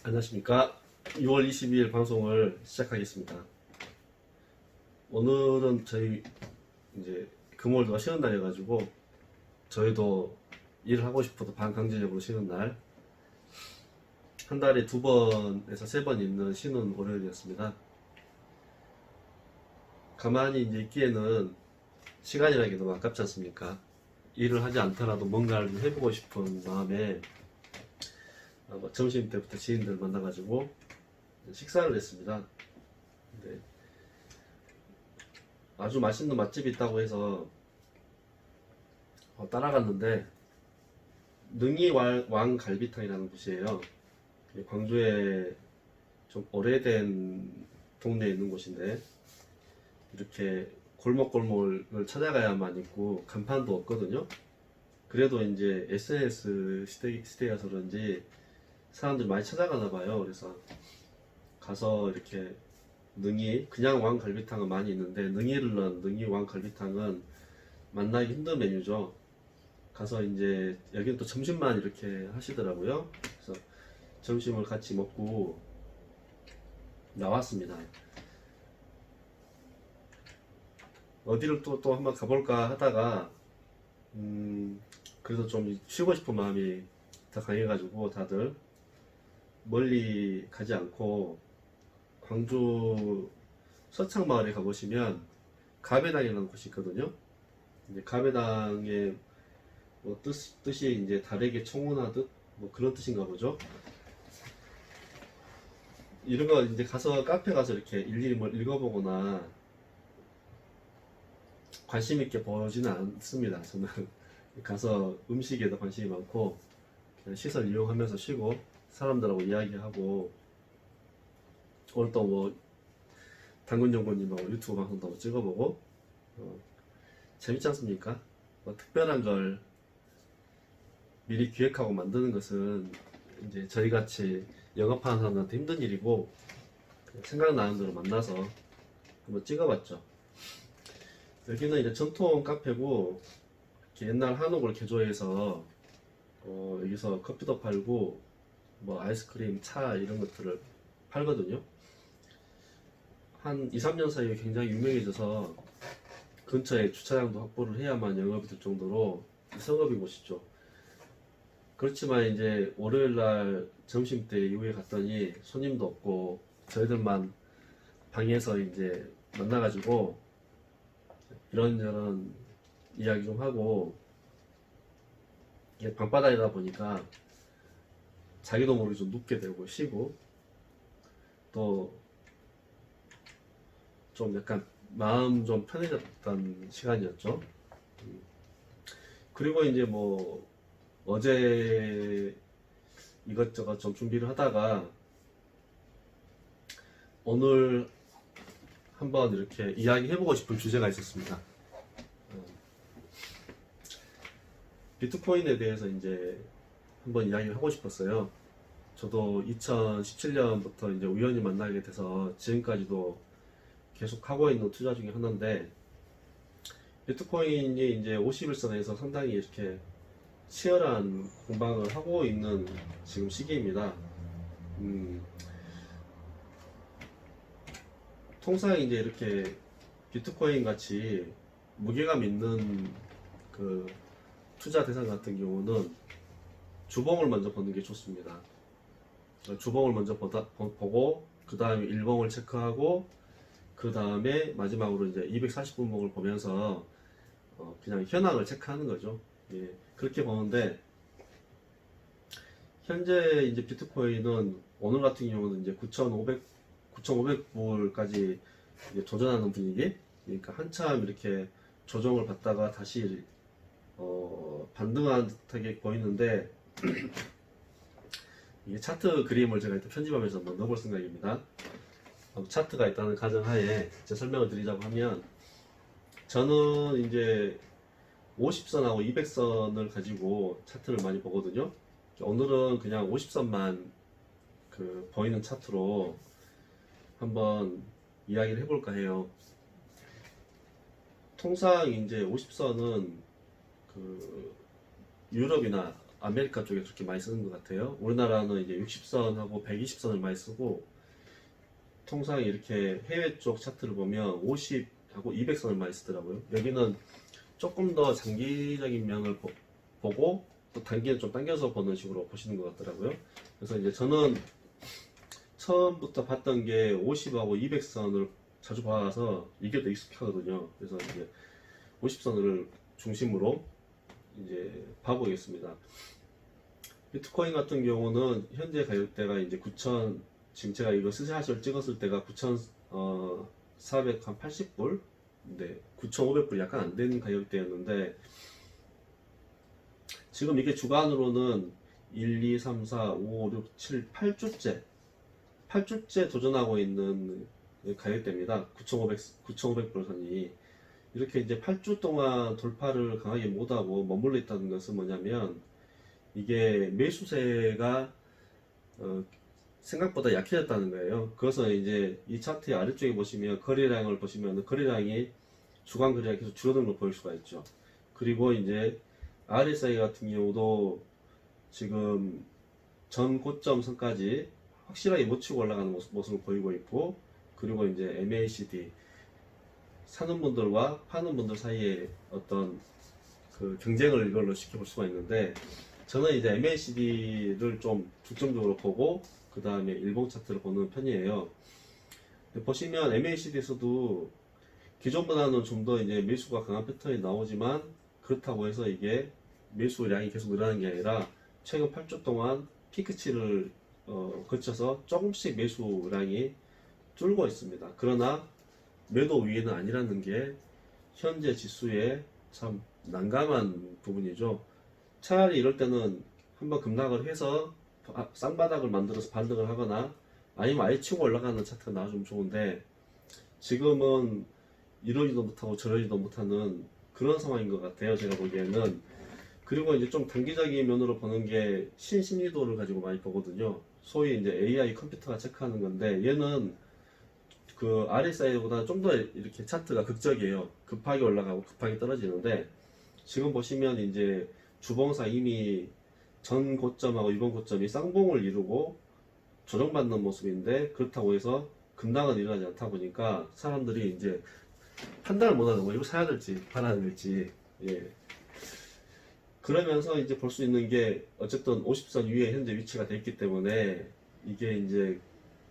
안녕하십니까. 6월 22일 방송을 시작하겠습니다. 오늘은 저희 이제 금요일도가 쉬는 날이어가지고 저희도 일을 하고 싶어도 반강제적으로 쉬는 날, 한 달에 2번에서 3번 있는 쉬는 월요일이었습니다. 가만히 이제 있기에는 시간이라는 게 너무 아깝지 않습니까? 일을 하지 않더라도 뭔가를 좀 해보고 싶은 마음에 점심 때부터 지인들 만나가지고 식사를 했습니다. 근데 아주 맛있는 맛집이 있다고 해서 따라갔는데, 능이왕 갈비탕이라는 곳이에요. 광주에 좀 오래된 동네에 있는 곳인데, 이렇게 골목골목을 찾아가야만 있고 간판도 없거든요. 그래도 이제 SNS 시대여서 그런지 사람들이 많이 찾아가나 봐요. 그래서 가서 이렇게 그냥 왕갈비탕은 많이 있는데, 능이를 넣은 능이 왕갈비탕은 만나기 힘든 메뉴죠. 가서 이제 여기는 또 점심만 이렇게 하시더라고요. 그래서 점심을 같이 먹고 나왔습니다. 어디를 또 한번 가볼까 하다가 그래도 좀 쉬고 싶은 마음이 더 강해가지고 다들 멀리 가지 않고 광주 서창마을에 가보시면 가배당이라는 곳이 있거든요. 이제 가배당의 뭐 뜻이 이제 달에게 청혼하듯 뭐 그런 뜻인가 보죠. 이런 거 이제 가서 카페 가서 이렇게 일일이 뭘 읽어보거나 관심 있게 보지는 않습니다. 저는 가서 음식에 더 관심이 많고 그냥 시설 이용하면서 쉬고 사람들하고 이야기하고, 오늘 또 뭐 당근연구님하고 유튜브 방송도 한번 찍어보고 재밌지 않습니까? 뭐 특별한 걸 미리 기획하고 만드는 것은 이제 저희같이 영업하는 사람들한테 힘든 일이고, 생각나는 대로 만나서 한번 찍어봤죠. 여기는 이제 전통 카페고, 이렇게 옛날 한옥을 개조해서 여기서 커피도 팔고 뭐 아이스크림, 차 이런 것들을 팔거든요. 한 2, 3년 사이에 굉장히 유명해져서 근처에 주차장도 확보를 해야만 영업이 될 정도로 성업인 곳이죠. 그렇지만 이제 월요일날 점심때 이후에 갔더니 손님도 없고 저희들만 방에서 이제 만나가지고 이런저런 이야기 좀 하고, 이게 방바닥이다 보니까 자기도 모르게 좀 눕게 되고 쉬고, 또 좀 약간 마음 좀 편해졌던 시간이었죠. 그리고 이제 뭐 어제 이것저것 좀 준비를 하다가 오늘 한번 이렇게 이야기해보고 싶은 주제가 있었습니다. 비트코인에 대해서 이제 한번 이야기를 하고 싶었어요. 저도 2017년부터 이제 우연히 만나게 돼서 지금까지도 계속 하고 있는 투자 중에 하나인데, 비트코인이 이제 51선에서 상당히 이렇게 치열한 공방을 하고 있는 지금 시기입니다. 통상 이제 이렇게 비트코인 같이 무게감 있는 그 투자 대상 같은 경우는 주봉을 먼저 보는 게 좋습니다. 주봉을 먼저 보고 그 다음에 일봉을 체크하고 그 다음에 마지막으로 이제 240분봉을 보면서 그냥 현황을 체크하는 거죠. 예, 그렇게 보는데, 현재 이제 비트코인은 오늘 같은 경우는 이제 9,500불까지 도전하는 분위기. 그러니까 한참 이렇게 조정을 받다가 다시 반등한 듯하게 보이는데 이게 차트 그림을 제가 일단 편집하면서 한번 넣어볼 생각입니다. 차트가 있다는 가정하에 제 설명을 드리자고 하면, 저는 이제 50선하고 200선을 가지고 차트를 많이 보거든요. 오늘은 그냥 50선만 보이는 차트로 한번 이야기를 해볼까 해요. 통상 이제 50선은 유럽이나 아메리카 쪽에 그렇게 많이 쓰는 것 같아요. 우리나라는 이제 60선하고 120선을 많이 쓰고, 통상 이렇게 해외 쪽 차트를 보면 50하고 200선을 많이 쓰더라고요. 여기는 조금 더 장기적인 면을 보고 또 단기는 좀 당겨서 보는 식으로 보시는 것 같더라고요. 그래서 이제 저는 처음부터 봤던 게 50하고 200선을 자주 봐서 이게 더 익숙하거든요. 그래서 이제 50선을 중심으로 이제 봐보겠습니다. 비트코인 같은 경우는 현재 가격대가 이제 9천, 지금 제가 이거 스샷을 찍었을 때가 9,480불? 네, 9,500불 약간 안 되는 가격대였는데, 지금 이게 주간으로는 1, 2, 3, 4, 5, 6, 7, 8주째 도전하고 있는 가격대입니다. 9,500불 선이. 이렇게 이제 8주 동안 돌파를 강하게 못하고 머물러 있다는 것은 뭐냐면, 이게 매수세가 생각보다 약해졌다는 거예요. 그래서 이제 이 차트의 아래쪽에 보시면 거래량을 보시면 거래량이 주간 거래량이 계속 줄어드는 걸 보일 수가 있죠. 그리고 이제 RSI 같은 경우도 지금 전 고점 선까지 확실하게 못 치고 올라가는 모습을 보이고 있고, 그리고 이제 MACD 사는 분들과 파는 분들 사이에 어떤 그 경쟁을 이걸로 지켜볼 수가 있는데, 저는 이제 MACD를 좀 중점적으로 보고 그 다음에 일봉 차트를 보는 편이에요. 보시면 MACD에서도 기존보다는 좀 더 이제 매수가 강한 패턴이 나오지만, 그렇다고 해서 이게 매수량이 계속 늘어나는 게 아니라 최근 8주 동안 피크치를 거쳐서 조금씩 매수량이 줄고 있습니다. 그러나 매도 위에는 아니라는 게 현재 지수의 참 난감한 부분이죠. 차라리 이럴 때는 한번 급락을 해서 쌍바닥을 만들어서 반등을 하거나 아니면 아예 치고 올라가는 차트가 나와주면 좋은데, 지금은 이러지도 못하고 저러지도 못하는 그런 상황인 것 같아요, 제가 보기에는. 그리고 이제 좀 단기적인 면으로 보는 게 신심리도를 가지고 많이 보거든요. 소위 이제 AI 컴퓨터가 체크하는 건데, 얘는 그 RSI보다 좀 더 이렇게 차트가 극적이에요. 급하게 올라가고 급하게 떨어지는데, 지금 보시면 이제 주봉상 이미 전 고점하고 이번 고점이 쌍봉을 이루고 조정받는 모습인데, 그렇다고 해서 급락은 일어나지 않다 보니까 사람들이 이제 판단을 못하는 거예요. 이거 사야 될지 팔아야 될지. 예. 그러면서 이제 볼 수 있는 게 어쨌든 50선 위에 현재 위치가 돼 있기 때문에 이게 이제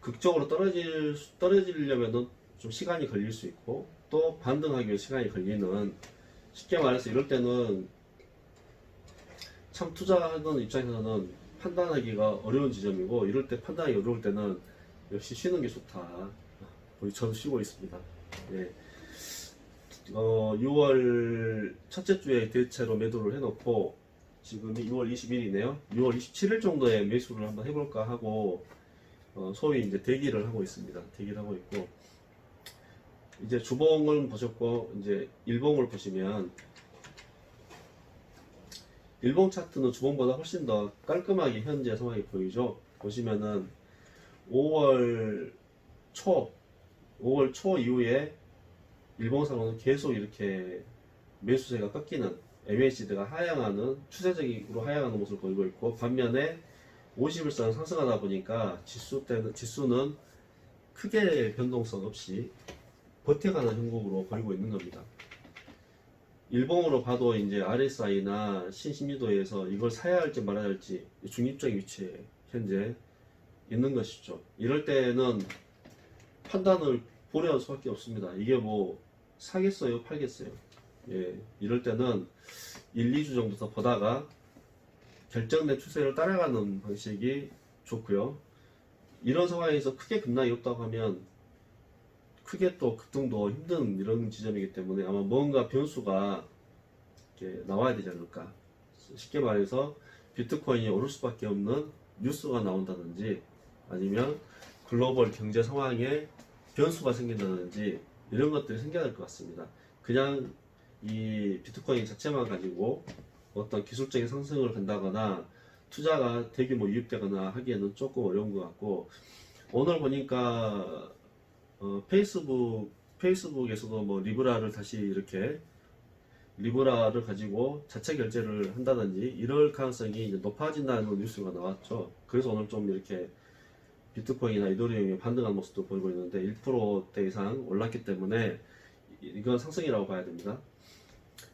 극적으로 떨어지려면은 좀 시간이 걸릴 수 있고, 또 반등하기 위해 시간이 걸리는, 쉽게 말해서 이럴 때는 참 투자하는 입장에서는 판단하기가 어려운 지점이고, 이럴 때 판단하기 어려울 때는 역시 쉬는 게 좋다. 우리 저도 쉬고 있습니다. 예. 6월 첫째 주에 대체로 매도를 해놓고, 지금이 6월 20일이네요. 6월 27일 정도에 매수를 한번 해볼까 하고, 소위 이제 대기를 하고 있습니다. 대기를 하고 있고, 이제 주봉을 보셨고, 이제 일봉을 보시면, 일봉 차트는 주봉보다 훨씬 더 깔끔하게 현재 상황이 보이죠. 보시면은 5월 초 5월 초 이후에 일봉상으로는 계속 이렇게 매수세가 꺾이는, MACD가 하향하는, 추세적으로 하향하는 모습을 보이고 있고, 반면에 50일선 상승하다 보니까 지수는 크게 변동성 없이 버텨가는 형국으로 보이고 있는 겁니다. 일봉으로 봐도 이제 RSI나 신심리도에서 이걸 사야 할지 말아야 할지 중립적인 위치에 현재 있는 것이죠. 이럴 때는 판단을 고려할 수밖에 없습니다. 이게 뭐 사겠어요, 팔겠어요. 예, 이럴 때는 1, 2주 정도 더 보다가 결정된 추세를 따라가는 방식이 좋고요. 이런 상황에서 크게 급락이 없다고 하면 크게 또 급등도 힘든 이런 지점이기 때문에 아마 뭔가 변수가 이렇게 나와야 되지 않을까. 쉽게 말해서 비트코인이 오를 수밖에 없는 뉴스가 나온다든지, 아니면 글로벌 경제 상황에 변수가 생긴다든지, 이런 것들이 생겨야 될 것 같습니다. 그냥 이 비트코인 자체만 가지고 어떤 기술적인 상승을 간다거나 투자가 대규모 유입되거나 하기에는 조금 어려운 것 같고, 오늘 보니까 페이스북에서도 뭐 리브라를 다시 이렇게 리브라를 가지고 자체 결제를 한다든지 이럴 가능성이 이제 높아진다는 뉴스가 나왔죠. 그래서 오늘 좀 이렇게 비트코인이나 이더리움이 반등한 모습도 보이고 있는데 1%대 이상 올랐기 때문에 이건 상승이라고 봐야 됩니다.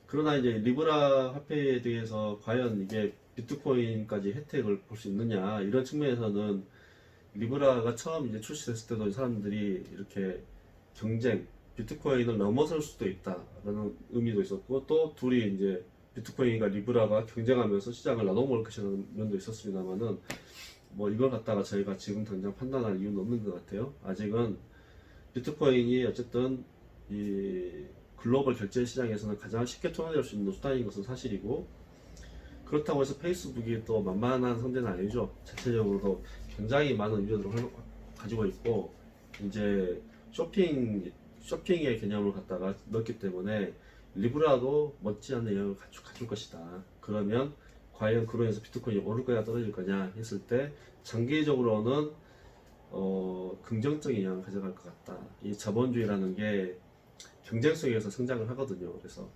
그러나 이제 리브라 화폐에 대해서 과연 이게 비트코인까지 혜택을 볼 수 있느냐 이런 측면에서는 리브라가 처음 이제 출시됐을 때도 사람들이 이렇게 경쟁 비트코인을 넘어설 수도 있다라는 의미도 있었고 또 둘이 이제 비트코인과 리브라가 경쟁하면서 시장을 나눠먹을 것이라는 면도 있었습니다만은 뭐 이걸 갖다가 저희가 지금 당장 판단할 이유는 없는 것 같아요. 아직은 비트코인이 어쨌든 이 글로벌 결제 시장에서는 가장 쉽게 통용될 수 있는 수단인 것은 사실이고 그렇다고 해서 페이스북이 또 만만한 상대는 아니죠. 자체적으로도 굉장히 많은 유저들을 가지고 있고 이제 쇼핑의 개념을 갖다가 넣었기 때문에 리브라도 못지않은 영향을 가질 것이다. 그러면 과연 그로 인해서 비트코인이 오를 거냐 떨어질 거냐 했을 때 장기적으로는 긍정적인 영향을 가져갈 것 같다. 이 자본주의라는 게 경쟁 속에서 성장을 하거든요. 그래서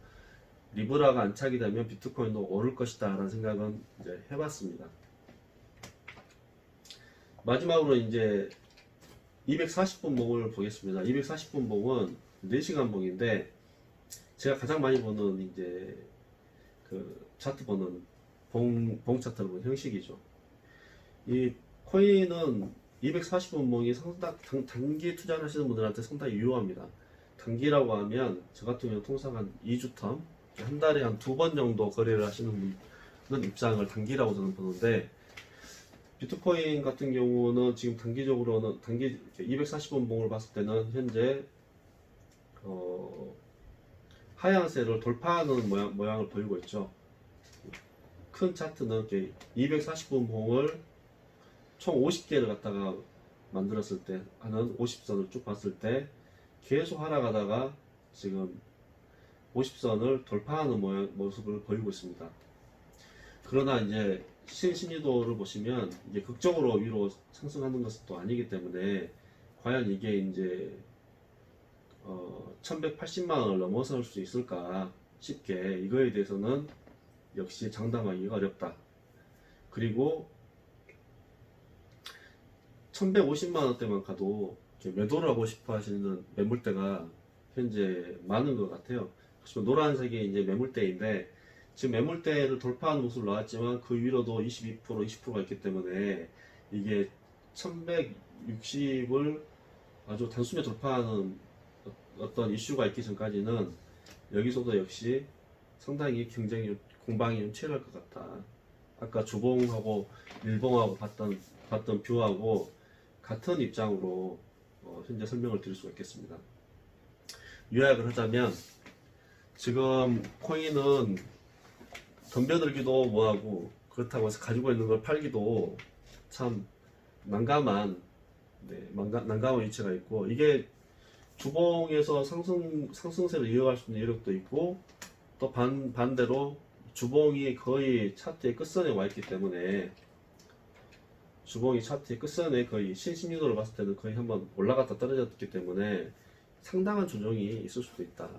리브라가 안착이 되면 비트코인도 오를 것이다 라는 생각은 이제 해봤습니다. 마지막으로 이제 240분 봉을 보겠습니다. 240분 봉은 4시간 봉인데 제가 가장 많이 보는 이제 그 차트 보는 봉 차트를 보는 형식이죠. 이 코인은 240분 봉이 상당 단기 투자를 하시는 분들한테 상당히 유효합니다. 단기라고 하면 저 같은 경우 통상 한 2주 텀, 한 달에 한 2번 정도 거래를 하시는 분은 입장을 단기라고 저는 보는데 비트코인 같은 경우는 지금 단기적으로는 240분 봉을 봤을 때는 현재 하향세를 돌파하는 모양을 보이고 있죠. 큰 차트는 240분 봉을 총 50개를 갖다가 만들었을 때 하는 50선을 쭉 봤을 때 계속 하락하다가 지금 50선을 돌파하는 모습을 보이고 있습니다. 그러나 이제 심리도를 보시면 이게 극적으로 위로 상승하는 것은 또 아니기 때문에 과연 이게 이제 1180만 원을 넘어설 수 있을까 쉽게 이거에 대해서는 역시 장담하기가 어렵다. 그리고 1150만 원대만 가도 매도를 하고 싶어 하시는 매물대가 현재 많은 것 같아요. 노란색이 이제 매물대인데 지금 매물대를 돌파하는 모습을 나왔지만 그 위로도 22%, 20%가 있기 때문에 이게 1160을 아주 단숨에 돌파하는 어떤 이슈가 있기 전까지는 여기서도 역시 상당히 경쟁이 공방이 좀 치열할 것 같다. 아까 주봉하고 일봉하고 봤던 뷰하고 같은 입장으로 현재 설명을 드릴 수가 있겠습니다. 요약을 하자면 지금 코인은 덤벼들기도 뭐하고 그렇다고 해서 가지고 있는 걸 팔기도 참 난감한 위치가 있고 이게 주봉에서 상승세를 이어갈 수 있는 여력도 있고 또 반대로 주봉이 거의 차트의 끝선에 와 있기 때문에 주봉이 차트의 끝선에 거의 신신유도를 봤을 때는 거의 한번 올라갔다 떨어졌기 때문에 상당한 조정이 있을 수도 있다.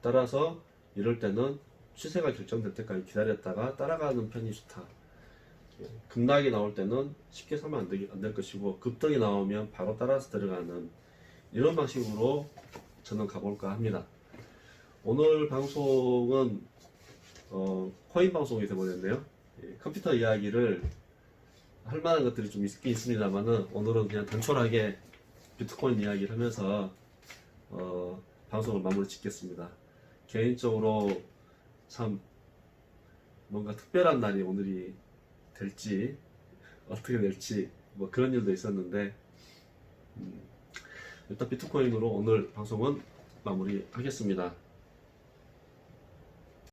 따라서 이럴 때는 추세가 결정될 때까지 기다렸다가 따라가는 편이 좋다. 급락이 나올 때는 쉽게 사면 안 될 것이고 급등이 나오면 바로 따라서 들어가는 이런 방식으로 저는 가볼까 합니다. 오늘 방송은 코인 방송이 되어버렸네요. 컴퓨터 이야기를 할 만한 것들이 좀 있긴 있습니다만은 오늘은 그냥 단촐하게 비트코인 이야기를 하면서 방송을 마무리 짓겠습니다. 개인적으로 참 뭔가 특별한 날이 오늘이 될지 어떻게 될지 뭐 그런 일도 있었는데 일단 비트코인으로 오늘 방송은 마무리하겠습니다.